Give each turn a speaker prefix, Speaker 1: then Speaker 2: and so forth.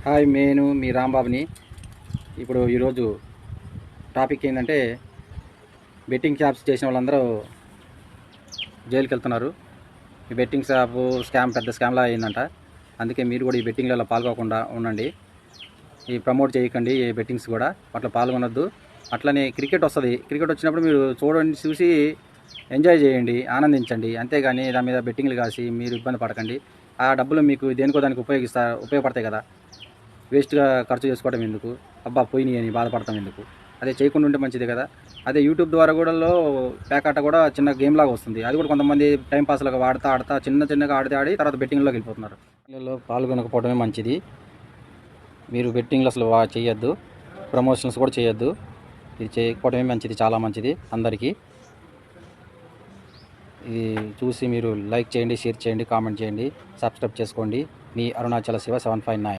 Speaker 1: Hi, నేను మీ రాంబాబుని. ఇప్పుడు ఈరోజు టాపిక్ ఏంటంటే, బెట్టింగ్ యాప్స్ చేసిన వాళ్ళందరూ జైలుకి వెళ్తున్నారు. ఈ బెట్టింగ్ యాప్ స్కామ్ పెద్ద స్కామ్లా అయిందంట. అందుకే మీరు కూడా ఈ బెట్టింగ్లలో పాల్గొకుండా ఉండండి. ఈ ప్రమోట్ చేయకండి ఈ బెట్టింగ్స్ కూడా, అట్లా పాల్గొనొద్దు. అట్లనే క్రికెట్ వస్తుంది, క్రికెట్ వచ్చినప్పుడు మీరు చూసి ఎంజాయ్ చేయండి, ఆనందించండి. అంతేగాని దాని మీద బెట్టింగ్లు కాసి మీరు ఇబ్బంది పడకండి. ఆ డబ్బులు మీకు దేనికో దానికి ఉపయోగపడతాయి కదా. వేస్ట్గా ఖర్చు చేసుకోవడం ఎందుకు, అబ్బా పోయినాయి అని బాధపడతాం ఎందుకు? అదే చేయకుండా ఉంటే మంచిదే కదా. అదే యూట్యూబ్ ద్వారా కూడా ప్యాకాట కూడా చిన్న గేమ్ లాగా వస్తుంది. అది కూడా కొంతమంది టైంపాస్లాగా ఆడతా చిన్నగా ఆడి తర్వాత బెట్టింగ్లోకి వెళ్ళిపోతున్నారు. బెట్టింగ్లో పాల్గొనకపోవడమే మంచిది. మీరు బెట్టింగ్లు అసలు చేయొద్దు, ప్రమోషన్స్ కూడా చేయొద్దు. ఇది చేయకపోవడమే మంచిది, చాలా మంచిది అందరికీ. ఇది చూసి మీరు లైక్ చేయండి, షేర్ చేయండి, కామెంట్ చేయండి, సబ్స్క్రైబ్ చేసుకోండి. మీ అరుణాచల శివ 759.